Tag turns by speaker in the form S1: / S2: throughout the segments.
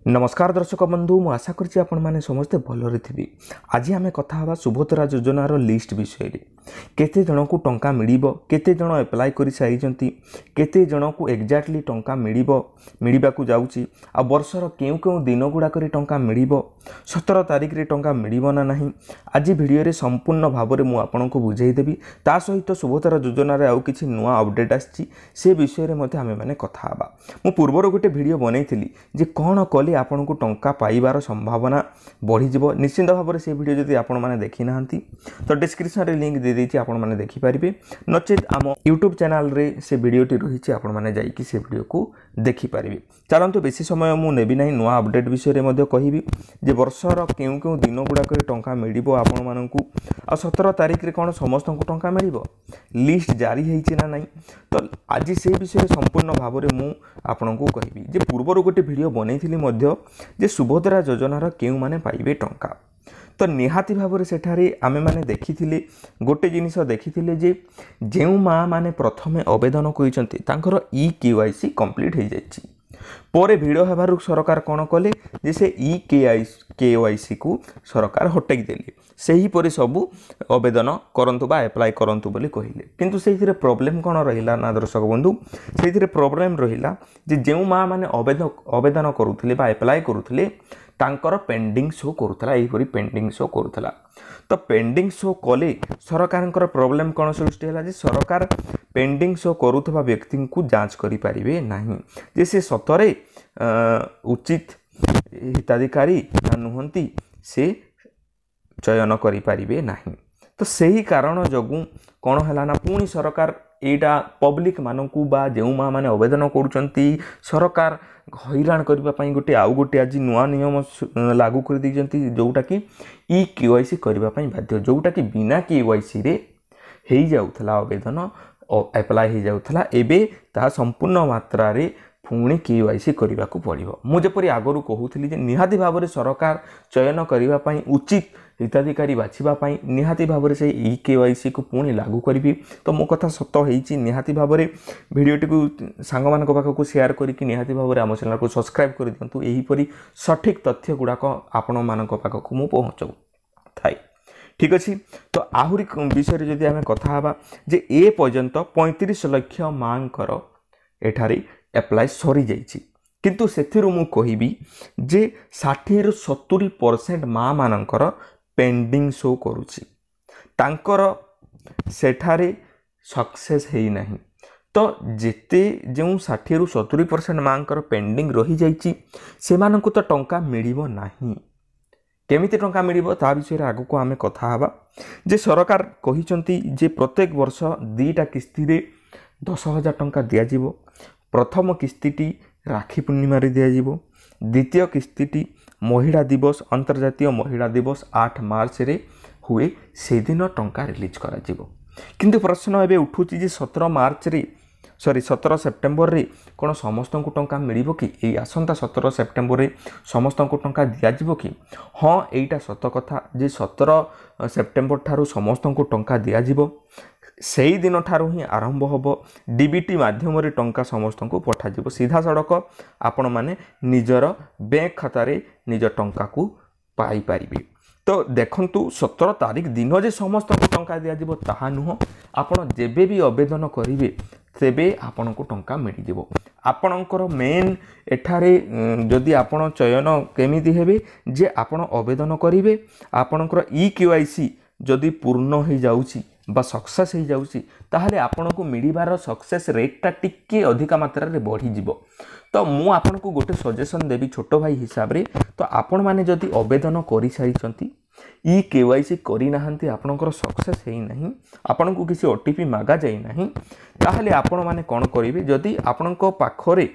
S1: नमस्कार दर्शक बंधु मु आशा करछि आपण माने समस्ते भलरे थिबि। आज आमे कथा हवा सुभद्रा योजनार लिस्ट विषय रे। केते जन को टंका मिलिबो, केते जन अप्लाई करि सारिचंती, केते जन को एग्जैक्टली टंका मिलिबा को जाउची, आ वर्षर केउ केउ दिन गुडा करी टंका मिलिबो, 17 तारिख रे टंका मिलिबो ना नाही। आज वीडियो रे संपूर्ण भाव रे मु आपन को बुझाई देबी। ता सहित सुभद्रा योजना रे आउ किछि नुवा अपडेट आछि से विषय रे मते आमे माने कथा हवा। मु पूर्वरो गोटे वीडियो बनैथिली जे कोन कले आपन को टंका पाइबार संभावना बढ़ी जीवो। निश्चित भाव में से वीडियो जदि आपण माने देखि नाहंती तो डिस्क्रिप्शन रे लिंक दे देछि, आपण माने देखि परिबे। नचेत आम यूट्यूब चैनल रे से वीडियोटी रही आपण माने जाई कि से वीडियो को देखि परिबे। चलंतु बेसी समय मु नेबी नाही, नुआ अपडेट विषय रे मध्ये कहिबी जे वर्षर केउ केउ दिन गुडा करे टंका मिलिबो आपण माननकु, आ 17 तारिख रे कोन समस्त को टंका मिलिबो, लिस्ट जारी हेछि ना नाही। तो आज से विषय संपूर्ण भाव में मु आपण को कहिबी जे पूर्वर गोटे वीडियो बनैथिली मध्ये जे सुभद्रा योजनार केउ माने पाइबे टंका। तो निहाती भाव में सेठारे आमे माने देखिथिले गोटे जिनिस देखिथिले जे जेउ माँ माने प्रथमे आवेदन करिसंती तांकर ई-केवाईसी कंप्लीट हो जाइछि। परे भिड़ हेबारु सरकार कोन कले जे से ई-केवाईसी को सरकार हटेई देले, सही परे सबु आवेदन करंतु बा अप्लाई करंतु बोली कहिले। किंतु सेहिरे प्रॉब्लम कोन रहिला ना दर्शक बंधु, सेहिरे प्रॉब्लम रहिला जे जेउ माँ माने आवेदन करूथिले बा अप्लाई करूथिले तांकर पेंडिंग शो करूथला, एही परी पेंडिंग शो करूथला। तो पेंडिंग शो कले सरकार प्रॉब्लम कौन सृष्टि है जे सरकार पेंडिंग शो करुवा व्यक्ति को जांच करि परिबे नाही जे से सतरे उचित हिताधिकारी ना नुहंती से चयन करि परिबे नाही। तो सही कारण जगू कौन है ना पुणी सरकार एटा पब्लिक मानकू बा जेउ माँ माने आवेदन करूचंती सरकार हैरान करबा पई गोटे आउ गोटे आज नुआ नियम लागू कर दैचंती, जोटा कि ई-केवाईसी करबा पई बाध्य, जोटा कि बिना केवाईसी रे हेई जाउथला आवेदन अप्लाई हेई जाउथला, एबे ता संपूर्ण मात्रा रे पुणी केवाईसी करबा को पड़िबो। मु जेपरि आगरु कहूथली जे निहाती भाव में सरकार चयन करबा पई उचित हिताधिकारी बाछिबा पई निहाती भाव में से ई-केवाईसी को पुणी लागू करिबी। तो मो कथा सत होईची, निहाती भाव में वीडियोटी को सांग मान पाखक शेयर करिकि निहाती भाव में आम चैनल को सब्सक्राइब कर दियंतु। एही परी सठिक तथ्य गुड़ाक आपण मानक पाखक मु पहुँचाऊ थाई। ठीक अच्छे। तो आहुरी विषय जदि आम कथा हवा जे ए पर्यंत 35 लाख मांकर एठारे अप्लाई सरी जाइछि, किंतु सेथिरु मु कहिबी जे 60 रु 70% माँ मानकर पेंडिंग शो करुछि, तांकर सेठारे सक्सेस हेई नाही। तो जेते जो 60 रु 70% मांकर पेंडिंग रही जाइछि सेमानंकु तो टंका मिलिबो नाही। केमिति टंका मिलिबो ता विषय रे आगु को आमे कथा हवा जे सरकार कहिचंती जे प्रत्येक वर्ष 2टा किस्ती रे 10,000 टंका दिया जिवो। प्रथम किस्तीटी राखी पूर्णिमा रे दिया जिवो, द्वितीय किस्तीटी महिला दिवस अंतर्जातीय महिला दिवस 8 मार्च रे हुए, से दिन टंका रिलीज करा जिवो। किंतु प्रश्न एबे उठुची जे 17 सेप्टेम्बर रे कोन समस्त को टंका मिलिबो कि, एई आसंता 17 सेप्टेम्बर रे समस्त को टंका दिया जिवो कि? हाँ, एईटा सत कथा जे 17 सेप्टेम्बर ठारू समस्त को टंका दिया जिवो। सेई दिन ठारू ही आरंभ होबो, डीबीटी माध्यम रे टंका समस्त को पठा जिवो, सीधा सड़क आपण माने निजर बैंक खाता रे निज टंका को पाई पारिबे। तो देखंतु 17 तारिख दिन जे समस्त को टंका दिया जिवो ताहा नुह, आपण जेबे भी आवेदन करिवे तेबे आपण को टंका मिल जिवो। आपणकर मेन एठारे जदि आपण चयन केमिति हेबे जे आपण आवेदन करिवे, आपणकर ई-केवाईसी जदि पूर्ण हो जाउची बा सक्सेस हो जाउची ताहले आपण को मिलिबार सक्सेस रेटटा टिके अधिका मात्रा रे बढ़ी जिवो। तो मु आपन को गोटे सजेशन देबी छोटो भाई हिसाब रे, तो आपण माने जदि आवेदन करि सारिचंती ई-केवाईसी करि नाहंती, आपणकर सक्सेस हेई नाही, आपण को किसी ओटीपी मागा जाई नाही, ताहले आपण माने कोन करिवे जदि आपणको पाखरे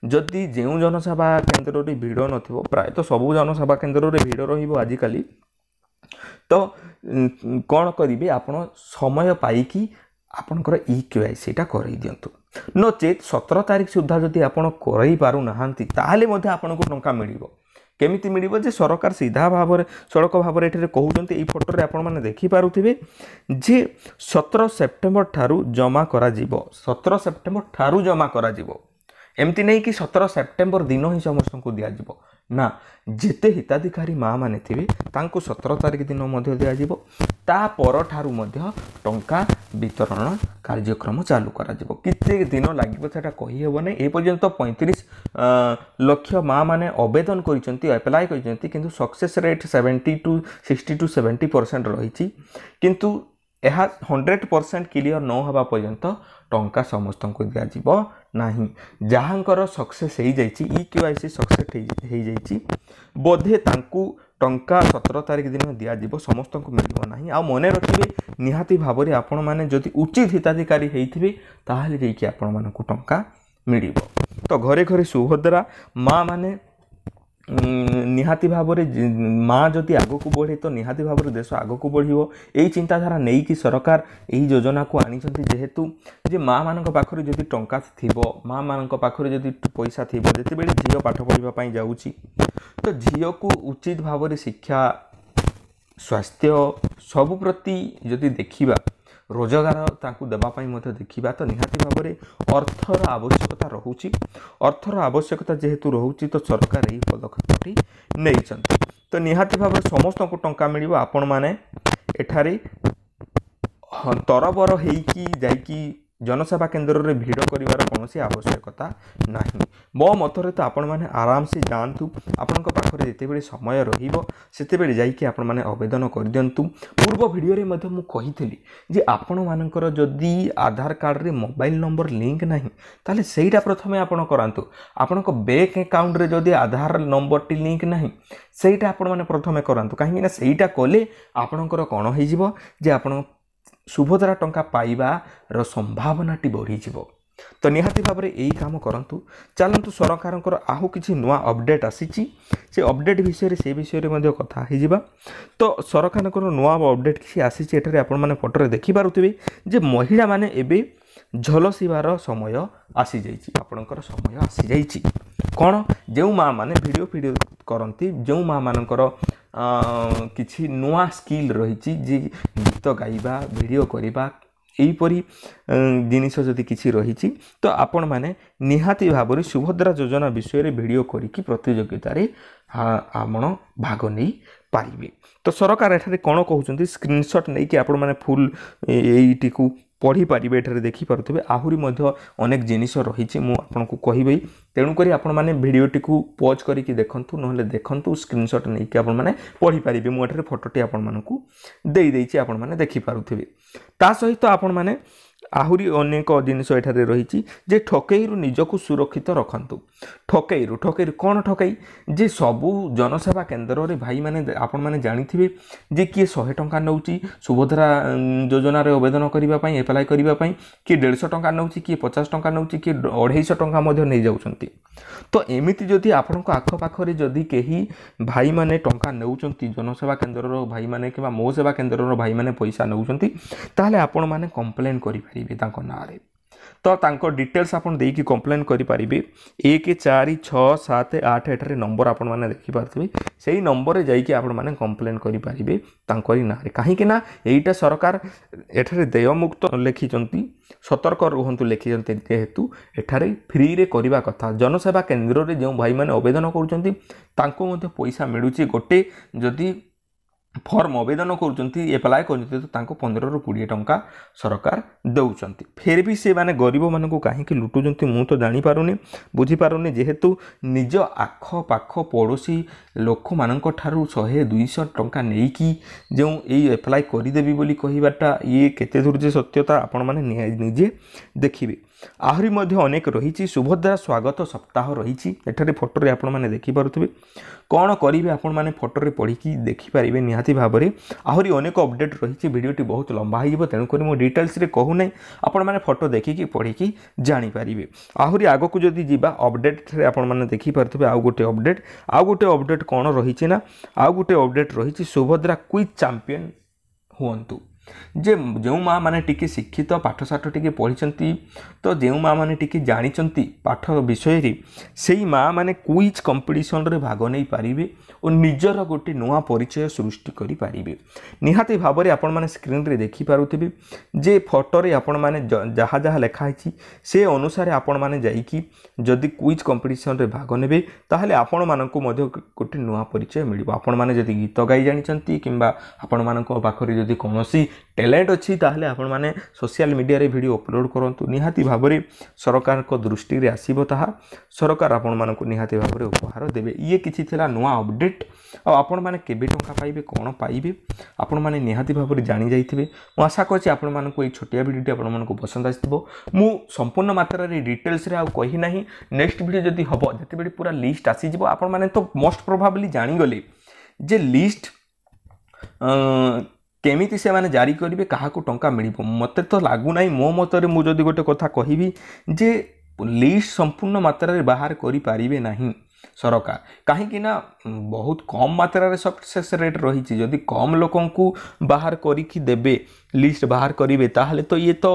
S1: जदि जेउ जनसेवा केंद्र रे भिड़ नथिबो, प्राय तो सब जनसेवा केंद्र रे भिड़ रहिबो आजि काली, तो कौन करेंगे आप समय पाई आपणकर ई-केवाईसीटा करई दियंतु। नचेत 17 तारिख सुधा जदि आप करई पारु नाहांती ताहले मध्ये आपनको टंका मिलिबो। केमिति मिलिबो जे सरकार सीधा भाव में सड़क भाव में कहउचंती, एई फोटो रे आपण माने देखि पारुथिबे जे 17 सेप्टेम्बर ठारू जमा करा जिवो, 17 सेप्टेम्बर ठारू जमा करा जिवो। एमती नहीं कि 17 सेप्टेम्बर दिन ही समस्त को दिज्व ना जिते हिताधिकारी माँ मैंने थे 17 तारिख दिन दिज्व तापर ठारू टंका वितरण कार्यक्रम चालू करते दिन लगे से कहीहब ना ये पर्यंत 35 लक्ष माँ मैंने आवेदन करप्लाय कर सक्सेस रेट 70 to 60 to 70% रही किंतु यह 100% क्लियर न होगा पर्यंत टंका समस्त को दिज्व नहीं जहाँकर सक्सेस हो जाइए EKYC सक्सेस हो जाइए बोधे टंका 17 तारिख दिन दिज्व समस्त को मिल ना आ मन रखिए निहाती भाव में आपण मैंने जदि उचित हिताधिकारी होते ताहले जाइए आपण मानक टंका मिल तो घरे घरे सुभद्रा माँ माने निहाती भाव में माँ जदि आग को बढ़े तो निहाती भाव में देश आग को बढ़ यही चिंताधारा नहीं कि सरकार यही योजना को आनी जेहेतु जे माँ मान पाखरे जदि टंका थिबो माँ मान पाखरे जदि पैसा थिबो जितेबाला झील पाठ पढ़ाई जाऊँगी तो झील को उचित भाव में शिक्षा स्वास्थ्य सबु प्रति जदि देखिबा रोजगार ताकू देवाई देखा तो निहाती भाव में अर्थर आवश्यकता रोचे अर्थर आवश्यकता जेहेतु रोचे तो सरकार यही पदक्षेपटी नहीं तो निहाती भाव में समस्त को टंका मिल आपण मैंने एठारे तरबर होकी जनसेवा केन्द्र में भिड़ कर कौन आवश्यकता ना मो मतरे तो आपण मैंने आराम से जातु आपण पाखे जितेबाला समय रतेबे जाकि आपण मैंने आवेदन कर दिंतु पूर्व भिडियो मुझे कही जे आपण मानकर जदि आधार कार्ड रे मोबाइल नंबर लिंक ना ताले सेटा प्रथम आपण करातु आपण बैंक अकाउंट रे जदि आधार नंबर टी लिंक ना सेटा आपण मैंने प्रथम करातु कहीं सेटा कले आपणकर कौन हो आपण सुभद्रा टंका पाइबार संभावनाटी बढ़ी तो निहाती भाव में यही काम करूँ चलतु सरकार आहु किसी नुआ अपडेट आसी से अपडेट विषय से विषय में कथा हो तो सरकार नुआ अपडेट किसी आसी आपने फोटो देखिपे जे महिला माने एबे झलसिबार समय आसी जाइए आपणकर समय आसी जाइए कौन जो माँ मैंने वीडियो करती जो माँ मानकर किसी नुआ स्किल रही गीत गाइबा वीडियो करवा यहीपरी जिनिस जदि किसी रही तो आपण मैंने निहाती भाव में सुभद्रा योजना विषय में वीडियो करी प्रतियोगिता आपण भाग नहीं पारे तो सरकार एठारे कौन कहते स्क्रीनशॉट नहीं कि आपण मैंने फुल यही पढ़ी पारे एठारे देखिपे आहरी अनेक जिनिस रही मुझे कहबी तेणुक आपण मैंने भिडटी को पॉज करके देखु ना देखु स्क्रीनशॉट नहीं कि आपण मैंने पढ़ी पारे मुझे फोटोटी आपण मानक देदेची आपण मैंने देखिपे ता सहित आपण मैंने आहरी अनेक जिनिस एठारे रही जे ठकईरु निजको सुरक्षित रखंतु ठकईरु कौन ठकई जे सबू जनसेवा केन्द्र रे भाई माने आपण माने जानिथिबे जे किए 100 टंका नउची सुभद्रा योजना रे आवेदन करिबा पई एप्लाई करिबा पई कि 150 टंका नउची कि 50 टंका नउची कि 250 टंका मध्ये नै जाउछंती तो एमिति जदि आपनको आख पाखरे जदि केही भाई माने टंका नउछंती जनसेवा केन्द्र रो भाई माने किबा मो सेवा केन्द्र रो भाई माने पैसा नउछंती ताले आपण माने कंप्लेन करि परिबे तांको नारे तो तांको डिटेल्स आपन देकी कंप्लेन करि परिबे 1467 एठारे नंबर आपण माने देखि पारथिबे सेही नंबर रे जाईकी आपण माने कंप्लेन करि परिबे तांकोरी नारे काहे कि ना एईटा सरकार एठारे देयमुक्त लिखिचंती सतर्क रुहंतु लिखिचंती जेहेतु एठारे फ्री रे करिबा कथा जनसेवा केन्द्र रे जो भाई माने आवेदन करूचंती तांको मध्ये पैसा मिलुची गोटे जदी फॉर्म आवेदन कर एप्लाय कर 15 ରୁ 20 टंका सरकार दौरान फिर भी से माने गरीब मान को कहीं लुटुंट मु तो जापारूनी बुझीपारूनी जेहेतु निज आख पाख पड़ोशी लोक मान 100-200 टंका नहीं कि जो यही एप्लाय करदेवी बोली कहवाटा ये केते दूर जे सत्यता आपण माने निजे देखिए आहरी अनेक रही सुभद्रा स्वागत सप्ताह रही एठारे फोटो रे आपण माने देखि पारुथिबे कौन करेंगे आपण माने फोटो रे पढ़ी देखिपारे निहाती भाव में आहरी अनेक अपडेट रही वीडियोटी बहुत लंबा हो तेणुक मो डिटेल्स रे कहू ना आपण माने फोटो देखिकी पढ़ी जानीपारे आहरी आग को जदि जीवा अपडेट रे आपण माने देखि पारुथिबे आउ गोटे अपडेट कौन रही ना आउ गोटे अपडेट रही सुभद्रा क्विज चैंपियन हुअंतु जे जो माँ मैंने टिके शिक्षित पाठशाठ टिके पढ़ी तो जो माँ मैंने टिके जानी पाठ विषय से माँ मैंने क्विज कंपटीशन रे भाग नहीं पारे और निजर गोटे नुआ परिचय सृष्टि करें निहाती भाव में आपण मैंने स्क्रीन रे देखी पारुथिबे जे फोटो रे आपण मैंने जहाँ जहाँ लिखाई से अनुसार आपण मैंने जाइकी जदि क्विज कंपटीशन रे भाग नेबे ताहले आपण माननको मध्य गोटे नुआ परिचय मिलिबो आपण माने जदि गीत गाई जानिचंती किंबा आपण माननको पाखरे जदि कोनोसी टैलेंट अच्छी ताहले आपण माने सोशल मीडिया रे वीडियो अपलोड करंतु निहाती भाव में सरकार को दृष्टि रे आसीबो ताहा सरकार आपण माननको निहाती भाव में उपहार देबे ये किछि थिला नुआ अपडेट आ आपण माने केबे टंका पाइबे कोन पाइबे आपण माने निहाती भाव में जानि जाइथिबे मु आशा करछि आपण माननको ए छोटिया वीडियोटी आपण माननको पसंद आसिथिबो मु संपूर्ण मात्रा रे डिटेल्स रे आ कहि नाही नेक्स्ट वीडियो जदि हबो जति बेडी पूरा लिस्ट आसी जिवो आपण माने तो मोस्ट प्रोबेबली जानि गले जे लिस्ट केमिति से माने जारी करेंगे क्या टंका मिल मत तो लगुना मो मतरे मुझे गोटे कथा कहबी जे लिस्ट संपूर्ण मात्रा रे बाहर करि पारिबे नहीं सरकार कहीं बहुत कम मात्रा रे सक्सेस रेट रही जदि कम लोकों को बाहर करिकी देबे लिस्ट बाहर करेंगे ताहले तो ये तो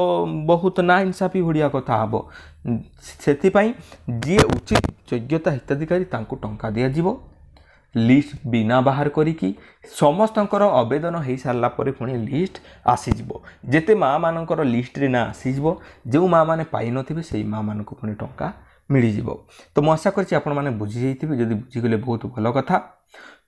S1: बहुत ना इंसाफी भड़िया कथा हम से जी उचित योग्यता हिताधिकारी तांको टंका दिया जीवो लिस्ट बिना बाहर करिकी समस्तंकर आवेदन हो सारा पर पुणी लिस्ट आसीजिवो जेते माँ मानकर लिस्ट रे ना आसीजिवो जो माँ माने पाई नथिबे सेही माँ मानक पुणी टंका मिल जिवो तो मु आशा करछि आपण माने बुझी जाइथिबे जदि बुझीगले बहुत भल कथा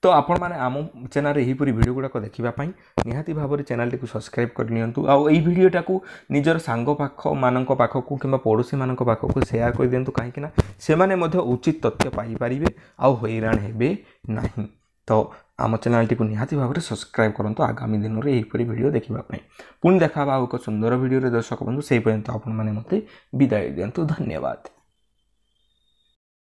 S1: तो आपण माने आम चैनल यही पूरी वीडियो गुड़ाक देखा निहाती भाव में चैनल टी सब्सक्राइब कर नियंतु आ एई वीडियोटा को निजर सांग पाख मानक पाखक कि पड़ोशी मानक पाखक शेयर कर दियंतु कहीं से माने मध्य उचित तथ्य पाई पारिबे आ हैरान हेबे नहीं तो आम चैनल टी निहाती भाव में सब्सक्राइब करंतु आगामी दिन में यहीपरी वीडियो देखा पुणी देखा एक सुंदर वीडियो दर्शक बंधु से पर्यंत आपण माने मते विदाय दियंतु धन्यवाद।